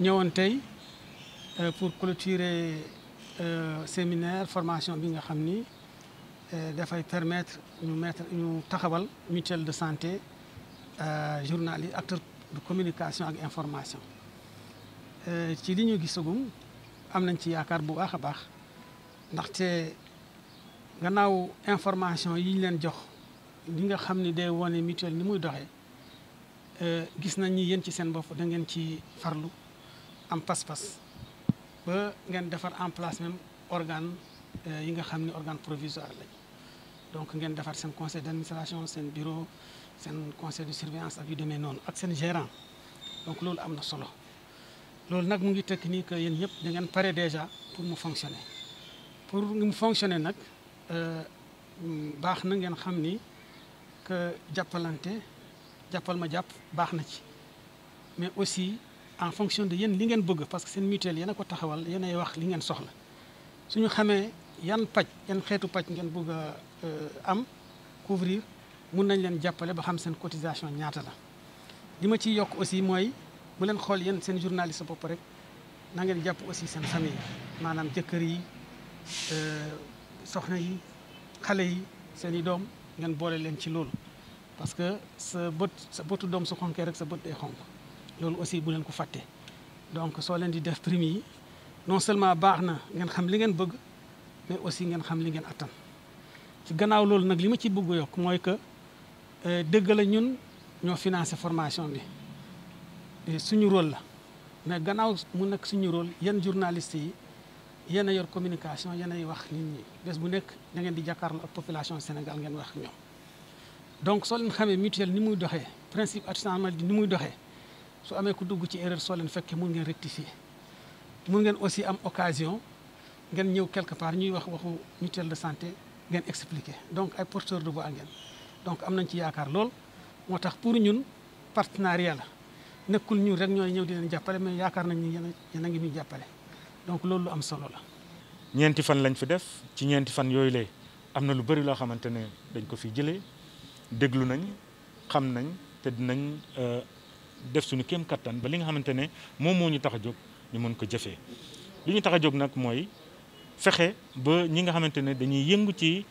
ñëwoon tey pour clôturer séminaire formation bi nga xam ni dafay permettre ñu taxawal mutuelle de santé journalistes acteurs de communication ak information ci li ñu gisagum am nañ ci yaakaar bu baax a baax ndaxte gannaaw information yi ñu leen jox li nga xam ni day wane mutuelle ni muy doxee gis nañ ni yéen ci seen bopp da ngeen ci farlu am pas-pas ba ngeen defar en place même organe yi nga xam ni organe provisoire lañ donc ngeen defar seen conseil d'administration seen bureau seen conseil de surveillance ak yu demee noonu ak seen gérant donc loolu am na solo loolu nag mu ngi tekk nii que yéen ñëpp da ngeen pare déjà pour mu fonctionner pour mu fonctionner nag baax na ngeen xam ni que jàppalante jàppal ma jàpp baax na ci mais aussi en fonction de yéen li ngeen bëgg parce que seen mutuelle yéen a ko taxawal yéen ay wax li ngeen soxla suñu xamee yan xeetu paj ngeen bëgg a am couvrir mun nañ leen jàppale ba xam seen cotisation ñaata la li ma ciy yokk aussi mooy bu leen xool yéen seen journaliste bopp rek na ngeen jàpp aussi seen famille maanaam jëkkër yi soxna yi xale yi seen i doom ngeen boole leen ci loolu parce que sa bëtu doom su xonkee rek sa bët day xonk loolu aussi bu leen ko fàtte donc soo leen di def prime yi non seulement baax na ngeen xam li ngeen bëgg mais aussi ngeen xam li ngeen attan ci gannaaw loolu nag li ma ci bëgg yokk mooy que dëgg la ñun ñoo financé formation bi suñu rôle la mais gannaaw mu nekk suñu rôle yéen journalistes yi yéen a yor communication yéen ay wax nit ñi bés bu nekk da ngeen di jàkkaarloo ak population Sénégal ngeen wax ñoom donc soo leen xamee mutuelle ni muy doxee principe assurance maladie ni muy doxee su amee ku dugg ci erreur soo leen fekkee mun ngeen rectifier mun ngeen aussi am occasion ngeen ñëw quelque part ñuy wax waxu mutuelle de santé ngeen expliquer donc ay porteurs de voix ngeen donc am nañ ci yaakaar lool moo tax pour ñun partenariat la nekkul ñun rek ñooy ñëw di leen jàppale mais yaakaar nañ ni yéen a ngi ñuy jàppale donc loolu lu am solo la. ñeenti fan lañ fi def ci ñeenti fan yooyu lay am na lu bëri loo xamante ne dañ ko fi jëlee déglu nañ xam nañ te dinañ def suñu kéem kattan ba li nga xamante ne moom moo ñu tax a jóg ñu mën ko jëfee li ñu tax a jóg nag mooy fexe ba ñi nga xamante ne dañuy yëngu ci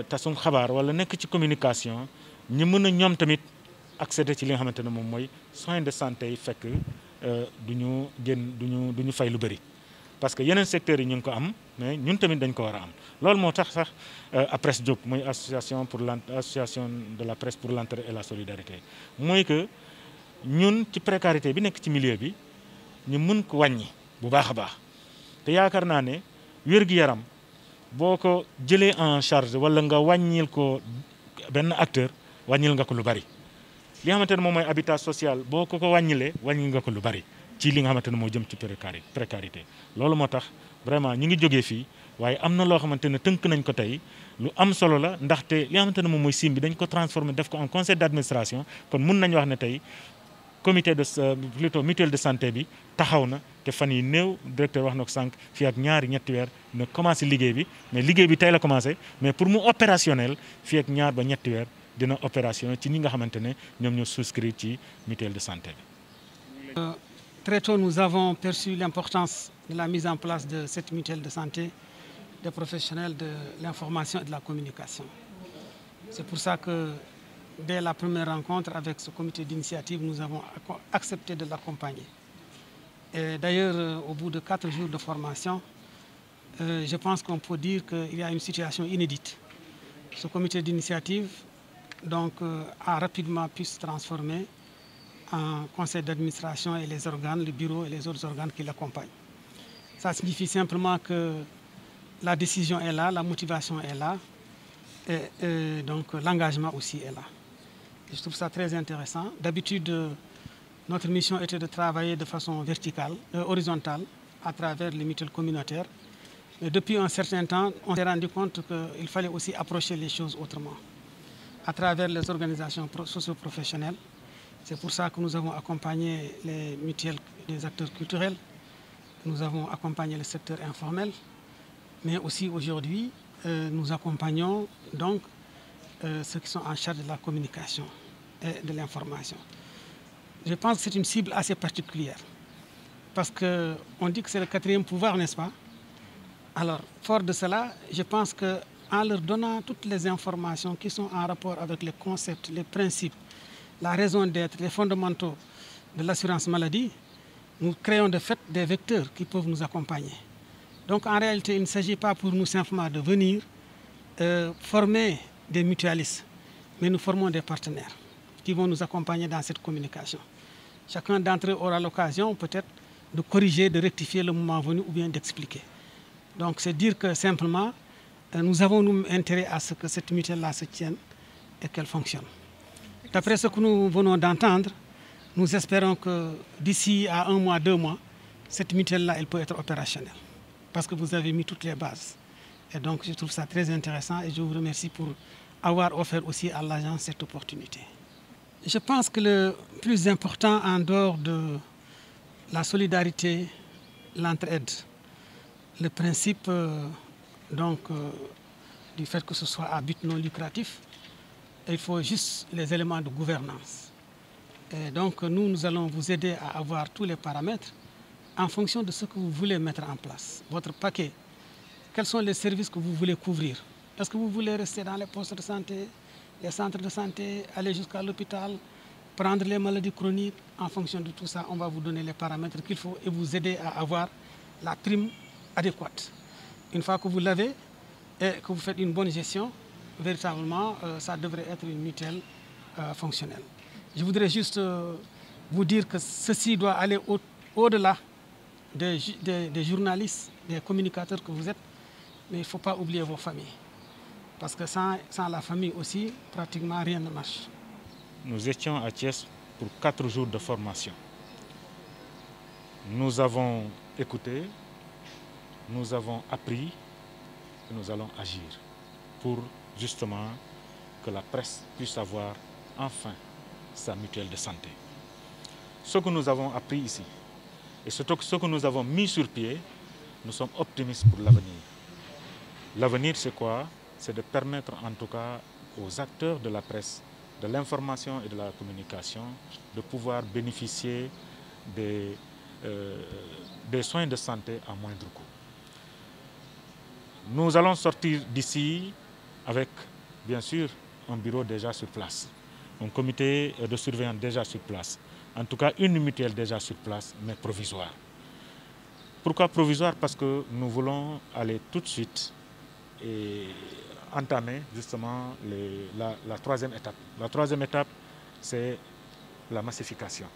tasum xabaar wala nekk ci communication ñu mën a ñoom tamit accéder ci li nga xamante ne moom mooy soins de santé yi fekk du ñu fay lu bëri. parce que yeneen secteurs yi ñu ngi ko am mais ñun tamit dañ ko war a am loolu moo tax sax APRES jóg mooy association de la presse pour l'entraide et la solidarité mooy que ñun ci précarité bi nekk ci milieu bi ñu mën ko wàññi bu baax a baax te yaakaar naa ne wér-gu-yaram boo ko jëlee en charge wala nga wàññil ko benn acteur wàññil nga ko lu bari li nga xamante ne moom mooy habitat social boo ko wàññilee wàññil nga ko lu bari ci li nga xamante ne moo jëm ci précarité loolu moo tax vraiment ñi ngi jógee fii waaye am na loo xamante ne tënk nañ ko tey lu am solo la ndaxte li nga xamante ne moom mooy sim bi dañ ko transformé def ko en conseil d'administration kon mun nañ wax ne tey mutuelle de santé bi taxaw na te fan yi néew directeur wax na ko sànq fii ak ñetti weer na commencé liggéey bi mais liggéey bi tey la commencé mais pour mu opérationnel fii ak 2 ba ñetti weer dina opération ci ñi nga xamante ne ñoom ñoo souscrire ci mutuelle de santé bi. Très tôt, nous avons perçu l'importance de la mise en place de cette mutuelle de santé des professionnels de l'information et de la communication. C'est pour ça que dès la première rencontre avec ce comité d'initiative, nous avons accepté de l'accompagner. Et d'ailleurs, au bout de 4 jours de formation, je pense qu'on peut dire qu'il y a une situation inédite. Ce comité d'initiative donc, a rapidement pu se transformer en conseil d'administration et les organes, le bureau et les autres organes qui l'accompagnent. Ça signifie simplement que la décision est là, la motivation est là, et donc l'engagement aussi est là. Je trouve ça très intéressant. D'habitude, notre mission était de travailler de façon horizontale, à travers les mutuelles communautaires. Mais depuis un certain temps, on s'est rendu compte qu'il fallait aussi approcher les choses autrement, à travers les organisations socio-professionnelles. C'est pour ça que nous avons accompagné les mutuelles des acteurs culturels, nous avons accompagné le secteur informel, mais aussi aujourd'hui, nous accompagnons donc ceux qui sont en charge de la communication et de l'information. Je pense que c'est une cible assez particulière parce qu'on dit que c'est le quatrième pouvoir, n'est-ce pas? Alors, fort de cela, je pense qu'en leur donnant toutes les informations qui sont en rapport avec les concepts, les principes, la raison d'être, les fondamentaux de l'assurance maladie, nous créons de fait des vecteurs qui peuvent nous accompagner. Donc en réalité, il ne s'agit pas pour nous simplement de venir former des mutualistes, mais nous formons des partenaires qui vont nous accompagner dans cette communication. Chacun d'entre eux aura l'occasion peut-être de corriger, de rectifier le moment venu ou bien d'expliquer. Donc c'est dire que simplement, nous avons nous intérêt à ce que cette mutuelle-là se tienne et qu'elle fonctionne. D'après ce que nous venons d'entendre, nous espérons que d'ici à 1 mois, 2 mois, cette mutuelle-là, elle peut être opérationnelle. Parce que vous avez mis toutes les bases. Et donc je trouve ça très intéressant et je vous remercie pour avoir offert aussi à l'agence cette opportunité. Je pense que le plus important en dehors de la solidarité, l'entraide, le principe du fait que ce soit à but non lucratif, il faut juste les éléments de gouvernance. Et donc nous allons vous aider à avoir tous les paramètres en fonction de ce que vous voulez mettre en place. Votre paquet, quels sont les services que vous voulez couvrir? Est-ce que vous voulez rester dans les postes de santé, les centres de santé, aller jusqu'à l'hôpital, prendre les maladies chroniques? En fonction de tout ça, on va vous donner les paramètres qu'il faut et vous aider à avoir la prime adéquate. Une fois que vous l'avez et que vous faites une bonne gestion, véritablement, ça devrait être une mutuelle fonctionnelle. Je voudrais juste vous dire que ceci doit aller au-delà des journalistes, des communicateurs que vous êtes, mais il ne faut pas oublier vos familles. Parce que sans la famille aussi, pratiquement rien ne marche. Nous étions à Thiès pour 4 jours de formation. Nous avons écouté, nous avons appris et nous allons agir pour justement que la presse puisse avoir enfin sa mutuelle de santé. Ce que nous avons appris ici et ce que nous avons mis sur pied, nous sommes optimistes pour l'avenir. L'avenir, c'est quoi? C'est de permettre en tout cas aux acteurs de la presse, de l'information et de la communication de pouvoir bénéficier des soins de santé à moindre coût. Nous allons sortir d'ici avec, bien sûr, un bureau déjà sur place, un comité de surveillance déjà sur place, en tout cas une mutuelle déjà sur place, mais provisoire. Pourquoi provisoire? Parce que nous voulons aller tout de suite et entamer justement la troisième étape. La troisième étape, c'est la massification.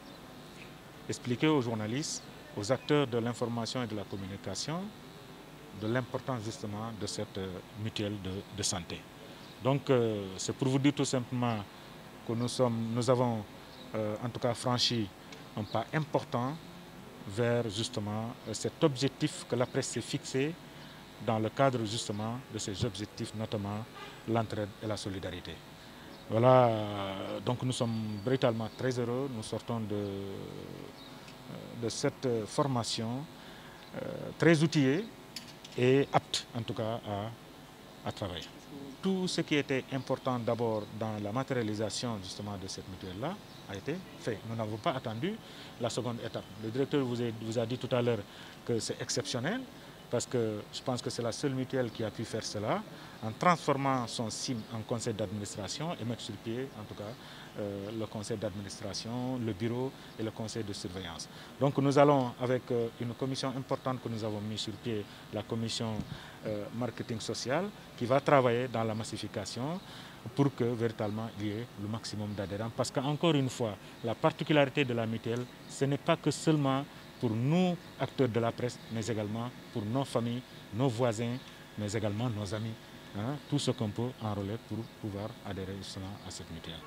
Expliquer aux journalistes, aux acteurs de l'information et de la communication de l'importance justement de cette mutuelle de santé. Donc c'est pour vous dire tout simplement que nous avons en tout cas franchi un pas important vers justement cet objectif que la presse s'est fixé dans le cadre justement de ces objectifs, notamment l'entraide et la solidarité. Voilà, donc nous sommes véritablement très heureux, nous sortons de cette formation très outillée et apte en tout cas à travailler. Tout ce qui était important d'abord dans la matérialisation justement de cette mutuelle-là a été fait. Nous n'avons pas attendu la seconde étape. Le directeur vous a dit tout à l'heure que c'est exceptionnel parce que je pense que c'est la seule mutuelle qui a pu faire cela en transformant son CIM en conseil d'administration et mettre sur pied en tout cas le conseil d'administration, le bureau et le conseil de surveillance. Donc nous allons avec une commission importante que nous avons mise sur pied, la commission marketing social, qui va travailler dans la massification pour que véritablement il y ait le maximum d'adhérents. Parce qu'encore une fois, la particularité de la mutuelle, ce n'est pas que seulement pour nous, acteurs de la presse, mais également pour nos familles, nos voisins, mais également nos amis. Hein, tout ce qu'on peut enrôler pour pouvoir adhérer justement à cette mutuelle.